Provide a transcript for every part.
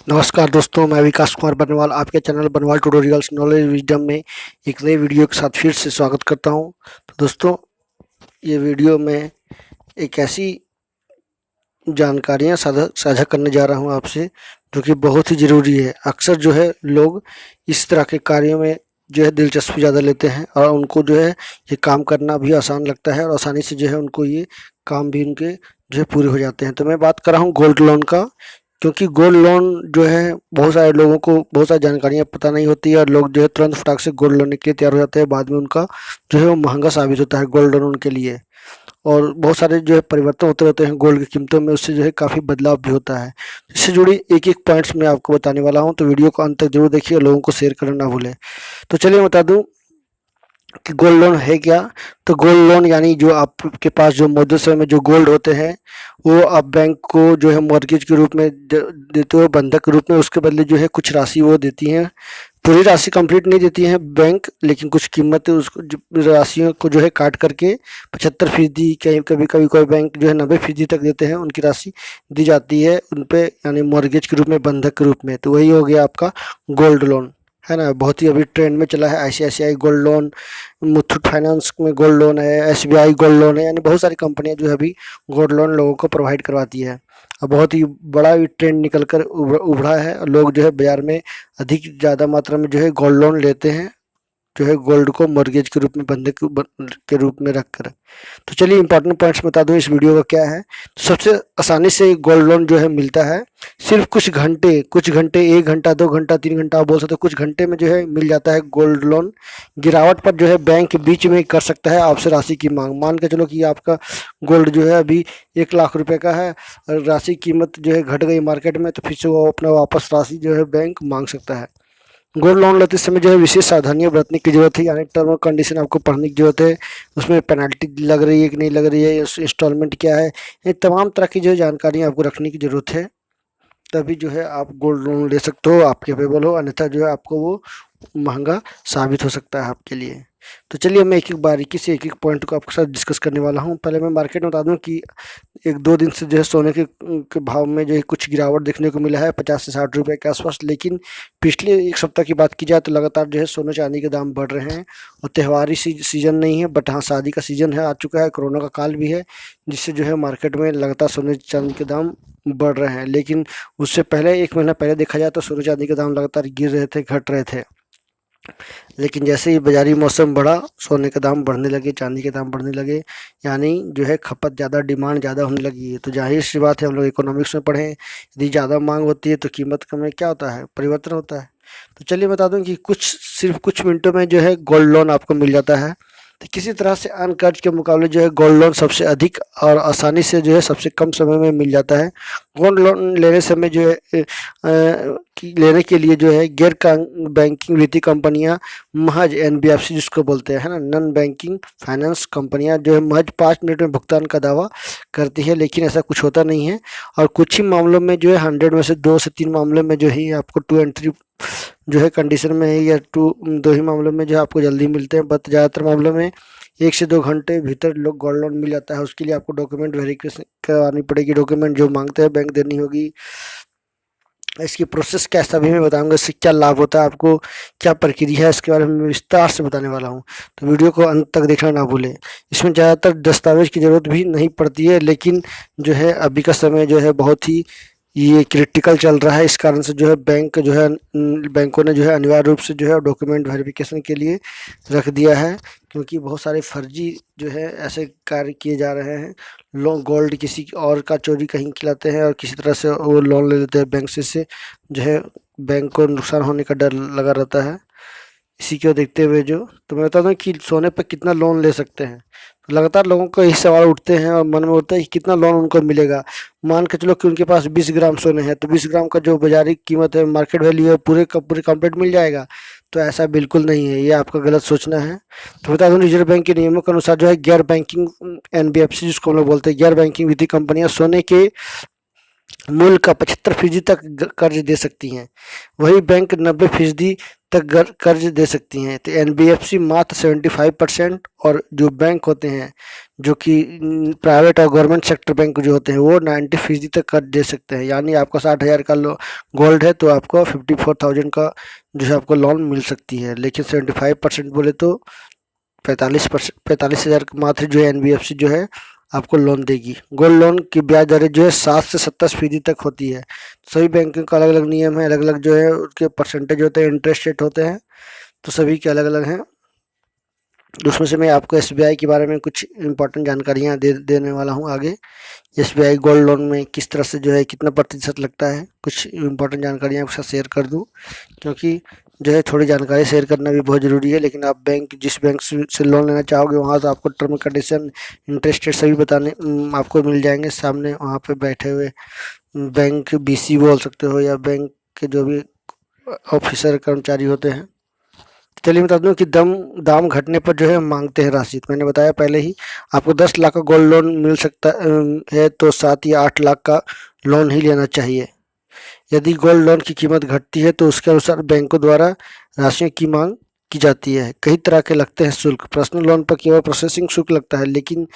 नमस्कार दोस्तों, मैं विकास कुमार बर्नवाल आपके channel Barnwal tutorials knowledge wisdom में एक नई वीडियो के साथ फिर से स्वागत करता हूं। तो दोस्तों, ये वीडियो में एक ऐसी जानकारियां साझा करने जा रहा हूं आपसे जो कि बहुत ही ज़रूरी है। अक्सर जो है लोग इस तरह के कार्यों में जो है दिलचस्पी ज़्यादा लेते हैं और उनको जो है ये काम करना भी आसान लगता है और आसानी से जो है उनको ये काम भी उनके जो है पूरे हो जाते हैं। तो मैं बात कर रहा हूँ गोल्ड लोन का, क्योंकि गोल्ड लोन जो है बहुत सारे लोगों को बहुत सारी जानकारियाँ पता नहीं होती है और लोग जो है तुरंत फटाक से गोल्ड लेने के लिए तैयार हो जाते हैं। बाद में उनका जो है वो महंगा साबित होता है गोल्ड लोन उनके लिए। और बहुत सारे जो है परिवर्तन होते रहते हैं गोल्ड की कीमतों में, उससे जो है काफ़ी बदलाव भी होता है। इससे जुड़ी एक एक पॉइंट्स मैं आपको बताने वाला हूँ, तो वीडियो को अंत तक जरूर देखिए और लोगों को शेयर करना ना भूलें। तो चलिए बता दूँ कि गोल्ड लोन है क्या। तो गोल्ड लोन यानी जो आपके पास जो मौजूदा समय में जो गोल्ड होते हैं वो आप बैंक को जो है मॉर्गेज के रूप में देते हो, बंधक के रूप में। उसके बदले जो है कुछ राशि वो देती हैं। पूरी राशि कंप्लीट नहीं देती हैं बैंक, लेकिन कुछ कीमत उसको राशियों को जो है काट करके 75% कहीं कभी कभी कोई बैंक जो है 90% तक देते हैं, उनकी राशि दी जाती है उन पे, यानी मॉर्गेज के रूप में, बंधक के रूप में। तो वही हो गया आपका गोल्ड लोन, है ना। बहुत ही अभी ट्रेंड में चला है ICICI gold loan, Muthoot finance में गोल्ड लोन है, एसबीआई गोल्ड लोन है, यानी बहुत सारी कंपनियां जो है अभी गोल्ड लोन लोगों को प्रोवाइड करवाती है। और बहुत ही बड़ा भी ट्रेंड निकल कर उभरा है और लोग जो है बाजार में अधिक ज़्यादा मात्रा में जो है गोल्ड लोन लेते हैं, जो है गोल्ड को मॉर्गेज के रूप में, बंधक के रूप में रखकर। तो चलिए इंपॉर्टेंट पॉइंट्स बता दूं इस वीडियो का क्या है। तो सबसे आसानी से गोल्ड लोन जो है मिलता है सिर्फ कुछ घंटे 1 घंटा 2 घंटा 3 घंटा आप बोल सकते हो, कुछ घंटे में जो है मिल जाता है गोल्ड लोन। गिरावट पर जो है बैंक बीच में कर सकता है आपसे राशि की मांग। मान के चलो कि आपका गोल्ड जो है अभी 1 लाख रुपए का है और राशि कीमत जो है घट गई मार्केट में, तो फिर से वो अपना वापस राशि जो है बैंक मांग सकता है। गोल्ड लोन लेते समय जो है विशेष सावधानियां बरतने की जरूरत है, यानी टर्म और कंडीशन आपको पढ़ने की जरूरत है। उसमें पेनल्टी लग रही है कि नहीं लग रही है, इंस्टॉलमेंट क्या है, ये तमाम तरह की जो है जानकारियां आपको रखने की जरूरत है। तभी जो है आप गोल्ड लोन ले सकते हो, आप कैपेबल हो, अन्यथा जो है आपको वो महंगा साबित हो सकता है आपके लिए। तो चलिए मैं एक एक बारीकी से एक एक पॉइंट को आपके साथ डिस्कस करने वाला हूँ। पहले मैं मार्केट में बता दूँ कि 1-2 दिन से जो है सोने के भाव में जो है कुछ गिरावट देखने को मिला है 50 से 60 रुपये के आसपास। लेकिन पिछले एक सप्ताह की बात की जाए तो लगातार जो है सोने चांदी के दाम बढ़ रहे हैं। और त्योहारी सीजन नहीं है, बट हाँ शादी का सीजन है, आ चुका है, कोरोना का काल भी है, जिससे जो है मार्केट में लगातार सोने चांदी के दाम बढ़ रहे हैं। लेकिन उससे पहले 1 महीना पहले देखा जाए तो सोने चांदी के दाम लगातार गिर रहे थे, घट रहे थे। लेकिन जैसे ही बाजारी मौसम बढ़ा, सोने के दाम बढ़ने लगे, चांदी के दाम बढ़ने लगे, यानी जो है खपत ज़्यादा, डिमांड ज़्यादा होने लगी है। तो जाहिर सी बात है, हम लोग इकोनॉमिक्स में पढ़े, यदि ज़्यादा मांग होती है तो कीमत में क्या होता है, परिवर्तन होता है। तो चलिए बता दूं कि सिर्फ कुछ मिनटों में जो है गोल्ड लोन आपको मिल जाता है। तो किसी तरह से अन्य कर्ज के मुकाबले जो है गोल्ड लोन सबसे अधिक और आसानी से जो है सबसे कम समय में मिल जाता है। गोल्ड लोन लेने समय जो है लेने के लिए जो है गैर बैंकिंग वित्तीय कंपनियां, महज एनबीएफसी जिसको बोलते हैं ना, नॉन बैंकिंग फाइनेंस कंपनियां जो है महज 5 मिनट में भुगतान का दावा करती है। लेकिन ऐसा कुछ होता नहीं है और कुछ ही मामलों में जो है 100 में से 2 से 3 मामलों में जो है आपको 2 एंड 3 जो है कंडीशन में है, या 2 ही मामलों में जो है आपको जल्दी मिलते हैं। बट ज़्यादातर मामलों में 1 से 2 घंटे भीतर लोग गोल्ड लोन मिल जाता है। उसके लिए आपको डॉक्यूमेंट वेरिफिकेशन करवानी पड़ेगी, डॉक्यूमेंट जो मांगते हैं बैंक देनी होगी। इसकी प्रोसेस कैसा भी मैं बताऊंगा, इससे क्या लाभ होता है आपको, क्या प्रक्रिया है, इसके बारे में मैं विस्तार से बताने वाला हूँ। तो वीडियो को अंत तक देखना ना भूलें। इसमें ज़्यादातर दस्तावेज की ज़रूरत भी नहीं पड़ती है, लेकिन जो है अभी का समय जो है बहुत ही ये क्रिटिकल चल रहा है। इस कारण से जो है बैंकों ने जो है अनिवार्य रूप से जो है डॉक्यूमेंट वेरिफिकेशन के लिए रख दिया है, क्योंकि बहुत सारे फर्जी जो है ऐसे कार्य किए जा रहे हैं। लोग गोल्ड किसी और का चोरी कहीं खिलाते हैं और किसी तरह से वो लोन ले लेते हैं बैंक से। इससे जो है बैंक को नुकसान होने का डर लगा रहता है। इसी को देखते हुए जो, तो मैं बताता हूँ कि सोने पर कितना लोन ले सकते हैं। तो लगातार लोगों को यही सवाल उठते हैं और मन में उठता है कि कितना लोन उनको मिलेगा। मान के चलो कि उनके पास 20 ग्राम सोने हैं, तो 20 ग्राम का जो बाजारी कीमत है, मार्केट वैल्यू है, पूरे का पूरे कंप्लीट मिल जाएगा। तो ऐसा बिल्कुल नहीं है, ये आपका गलत सोचना है। तो बता दूं रिजर्व बैंक के नियमों के अनुसार जो है गैर बैंकिंग एनबीएफसी जिसको हम लोग बोलते हैं, गैर बैंकिंग वित्तीय कंपनियां सोने के मूल्य का 75% तक कर्ज दे सकती हैं। वही बैंक 90% तक कर्ज दे सकती हैं। तो एनबीएफसी मात्र 75% और जो बैंक होते हैं जो कि प्राइवेट और गवर्नमेंट सेक्टर बैंक जो होते हैं वो 90% तक कर्ज दे सकते हैं। यानी आपका 60,000 का गोल्ड है तो आपको 54,000 का जो है आपको लोन मिल सकती है। लेकिन 75% बोले तो 45,000 मात्र जो है एनबीएफसी जो है आपको लोन देगी। गोल्ड लोन की ब्याज दरें जो है 7 से 27% तक होती है। सभी बैंकों का अलग अलग नियम है, अलग अलग जो है उसके परसेंटेज होते हैं, इंटरेस्ट रेट होते हैं, तो सभी के अलग अलग हैं। उसमें से मैं आपको एसबीआई के बारे में कुछ इंपॉर्टेंट जानकारियाँ देने वाला हूँ आगे। एसबीआई गोल्ड लोन में किस तरह से जो है कितना प्रतिशत लगता है, कुछ इंपॉर्टेंट जानकारियाँ आपके साथ शेयर कर दूँ, क्योंकि जो है थोड़ी जानकारी शेयर करना भी बहुत ज़रूरी है। लेकिन आप जिस बैंक से लोन लेना चाहोगे वहाँ से आपको टर्म कंडीशन, इंटरेस्ट रेट सभी बताने आपको मिल जाएंगे सामने वहाँ पे बैठे हुए बैंक बीसी बोल सकते हो या बैंक के जो भी ऑफिसर कर्मचारी होते हैं। चलिए बता दूं कि दाम घटने पर जो है मांगते हैं राशि। तो मैंने बताया पहले ही, आपको 10 लाख का गोल्ड लोन मिल सकता है तो 7 या 8 लाख का लोन ही लेना चाहिए। यदि गोल्ड लोन की कीमत घटती है तो उसके अनुसार बैंकों द्वारा राशियों की मांग की जाती है। कई तरह के लगते हैं शुल्क। पर्सनल लोन पर केवल प्रोसेसिंग शुल्क लगता है, लेकिन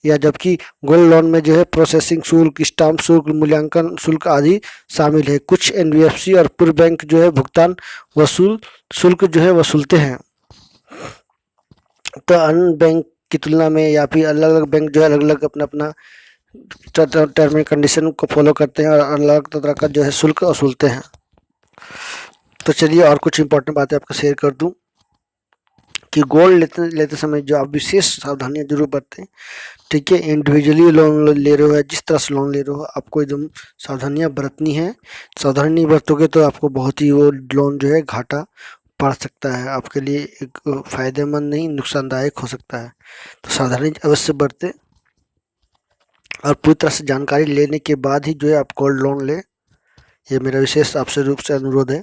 जबकि गोल्ड लोन में जो है प्रोसेसिंग शुल्क, स्टाम्प शुल्क, मूल्यांकन शुल्क आदि शामिल है। कुछ एनबीएफसी और पूर्व बैंक जो है भुगतान शुल्क जो है वसूलते हैं। तो अन्य बैंक की तुलना में या फिर अलग अलग बैंक जो है अलग अलग अपना टर्म एंड कंडीशन को फॉलो करते हैं और अलग तरह का जो है शुल्क वसूलते हैं। तो चलिए और कुछ इंपॉर्टेंट बातें आपको शेयर कर दूं कि गोल्ड लेते समय जो आप विशेष सावधानियां जरूर बरतें। ठीक है, इंडिविजुअली लोन ले रहे हो या जिस तरह से लोन ले रहे हो आपको एकदम सावधानियां बरतनी है। सावधानी नहीं बरतोगे तो आपको बहुत ही वो लोन जो है घाटा पड़ सकता है, आपके लिए एक फ़ायदेमंद नहीं नुकसानदायक हो सकता है। तो सावधानी अवश्य बरतें और पूरी तरह से जानकारी लेने के बाद ही जो है आप गोल्ड लोन लें, ये मेरा विशेष आपसे रूप से अनुरोध है।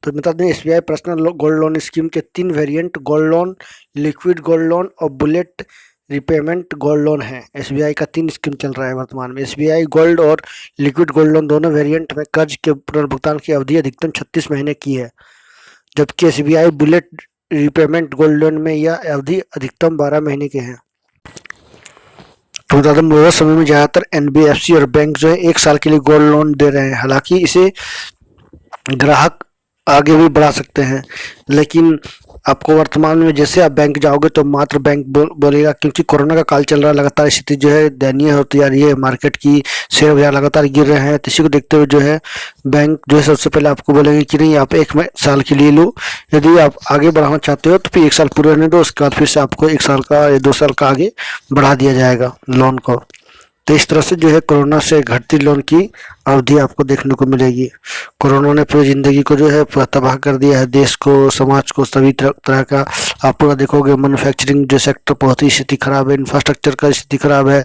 तो बता दें SBI personal gold loan scheme के 3 variant gold loan, liquid gold loan और बुलेट रिपेमेंट गोल्ड लोन है। एसबीआई का 3 स्कीम चल रहा है वर्तमान में। एसबीआई गोल्ड और लिक्विड गोल्ड लोन दोनों वेरिएंट में कर्ज के पुनर्भुगतान की अवधि अधिकतम 36 महीने की है, जबकि SBI bullet repayment gold loan में यह अवधि अधिकतम 12 महीने के हैं। तो बता दें मौजूदा समय में ज़्यादातर एनबीएफसी और बैंक जो है 1 साल के लिए गोल्ड लोन दे रहे हैं। हालांकि इसे ग्राहक आगे भी बढ़ा सकते हैं, लेकिन आपको वर्तमान में जैसे आप बैंक जाओगे तो मात्र बैंक बोलेगा, क्योंकि कोरोना का काल चल रहा है, लगातार स्थिति जो है दयनीय होती जा रही है, मार्केट की शेयर बाजार लगातार गिर रहे हैं। तो इसी को देखते हुए जो है बैंक जो है सबसे पहले आपको बोलेंगे कि नहीं आप 1 साल के लिए लो। यदि आप आगे बढ़ाना चाहते हो तो फिर 1 साल पूरे रहने दो, उसके बाद फिर से आपको 1 साल का या 2 साल का आगे बढ़ा दिया जाएगा लोन को। तो इस तरह से जो है कोरोना से घटती लोन की अवधि आपको देखने को मिलेगी। कोरोना ने पूरी ज़िंदगी को जो है तबाह कर दिया है, देश को, समाज को, सभी तरह का। आप पूरा देखोगे मैन्युफैक्चरिंग जो सेक्टर बहुत ही स्थिति खराब है, इंफ्रास्ट्रक्चर का स्थिति खराब है,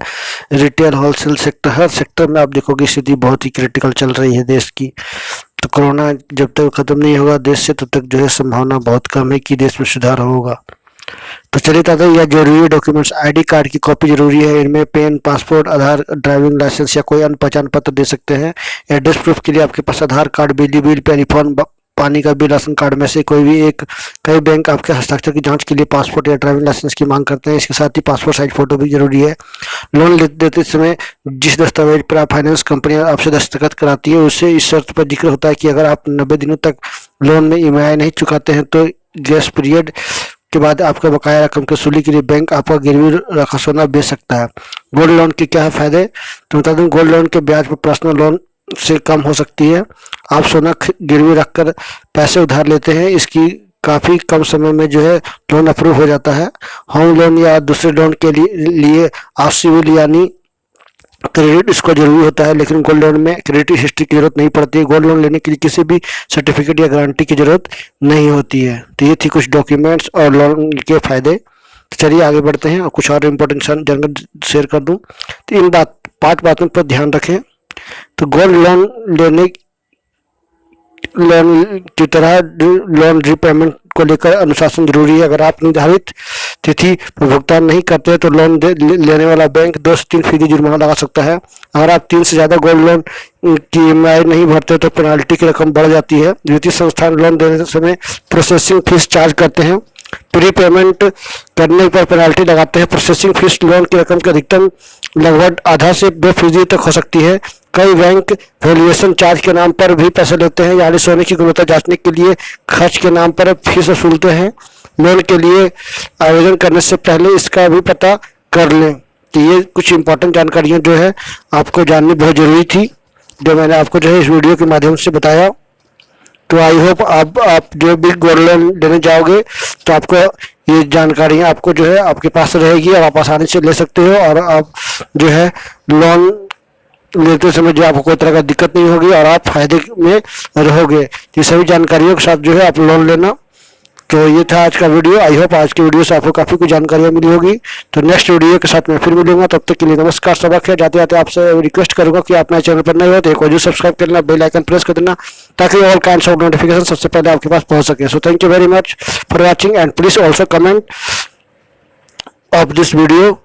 रिटेल होलसेल सेक्टर, हर सेक्टर में आप देखोगे स्थिति बहुत ही क्रिटिकल चल रही है देश की। तो कोरोना जब तक ख़त्म नहीं होगा देश से, तब तक जो है संभावना बहुत कम है कि देश में सुधार होगा। तो चलिए दादा, यह जरूरी डॉक्यूमेंट्स आईडी कार्ड की कॉपी जरूरी है। इनमें पेन, पासपोर्ट, आधार, ड्राइविंग लाइसेंस या कोई अन्य पहचान पत्र दे सकते हैं। एड्रेस प्रूफ के लिए आपके पास आधार कार्ड, बिजली बिल, टेलीफोन, पानी का बिल, राशन कार्ड में से कोई भी एक। कई बैंक आपके हस्ताक्षर की जांच के लिए पासपोर्ट या ड्राइविंग लाइसेंस की मांग करते हैं। इसके साथ ही पासपोर्ट साइज फोटो भी जरूरी है। लोन देते समय जिस दस्तावेज पर आप फाइनेंस कंपनी आपसे दस्तखत कराती है उससे इस शर्त पर जिक्र होता है कि अगर आप 90 दिनों तक लोन में ईएमआई नहीं चुकाते हैं तो ग्रेस पीरियड के बाद आपका बकाया रकम की वसूली के लिए बैंक आपका गिरवी रखा सोना बेच सकता है। गोल्ड लोन के क्या है फायदे, तो बता दूं गोल्ड लोन के ब्याज पर पर्सनल लोन से कम हो सकती है। आप सोना गिरवी रखकर पैसे उधार लेते हैं, इसकी काफ़ी कम समय में जो है लोन अप्रूव हो जाता है। होम लोन या दूसरे लोन के लिए आप सिविल यानी क्रेडिट स्कोर जरूरी होता है, लेकिन गोल्ड लोन में क्रेडिट हिस्ट्री की जरूरत नहीं पड़ती है। गोल्ड लोन लेने के लिए किसी भी सर्टिफिकेट या गारंटी की जरूरत नहीं होती है। तो ये थी कुछ डॉक्यूमेंट्स और लोन के फायदे। तो चलिए आगे बढ़ते हैं और कुछ और इम्पोर्टेंट जानकारी शेयर कर दूं। तो इन 5 बातों पर ध्यान रखें। तो गोल्ड लोन लेने लोन की तरह लोन रिपेमेंट को लेकर अनुशासन जरूरी है। अगर आप निर्धारित तिथि पर भुगतान नहीं करते हैं तो लोन लेने वाला बैंक 2 से 3% जुर्माना लगा सकता है। अगर आप 3 से ज़्यादा गोल्ड लोन की EMI नहीं भरते तो पेनाल्टी की रकम बढ़ जाती है। वित्तीय संस्थान लोन देने समय प्रोसेसिंग फीस चार्ज करते हैं। प्री पेमेंट करने पर पेनाल्टी लगाते हैं। प्रोसेसिंग फीस लोन की रकम के अधिकतम लगभग आधा से 2% तक हो सकती है। कई बैंक वैल्यूएशन चार्ज के नाम पर भी पैसे लेते हैं, यानी सोने की गुणवत्ता जांचने के लिए खर्च के नाम पर फीस वसूलते हैं। लोन के लिए आवेदन करने से पहले इसका भी पता कर लें। तो ये कुछ इंपॉर्टेंट जानकारियां जो है आपको जाननी बहुत जरूरी थी, जो मैंने आपको जो है इस वीडियो के माध्यम से बताया। तो आई होप आप जो भी गोल्ड लोन लेने जाओगे तो आपको ये जानकारियां आपको जो है आपके पास रहेगी और आप आसानी से ले सकते हो, और आप जो है लोन लेते समय जो आपको कोई तरह का दिक्कत नहीं होगी और आप फायदे में रहोगे। ये सभी जानकारियों के साथ जो है आप लोन लेना। तो ये था आज का वीडियो। आई होप आज के वीडियो से आपको काफ़ी कुछ जानकारियाँ मिली होगी। तो नेक्स्ट वीडियो के साथ मैं फिर मिलूंगा, तब तक के लिए नमस्कार। सबक है जाते जाते आपसे रिक्वेस्ट करूंगा कि आप मेरे चैनल पर नए हो तो एक और सब्सक्राइब कर लेना, बेल आइकन प्रेस कर देना, ताकि ऑल काइंड्स ऑफ नोटिफिकेशन सबसे पहले आपके पास पहुंच सके। So thank you very much for watching and please also comment of this video.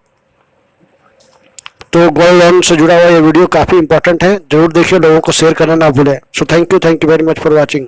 तो गोल्ड लोन से जुड़ा हुआ ये वीडियो काफ़ी इंपॉर्टेंट है, जरूर देखिए, लोगों को शेयर करना ना भूलें। So thank you very much for watching.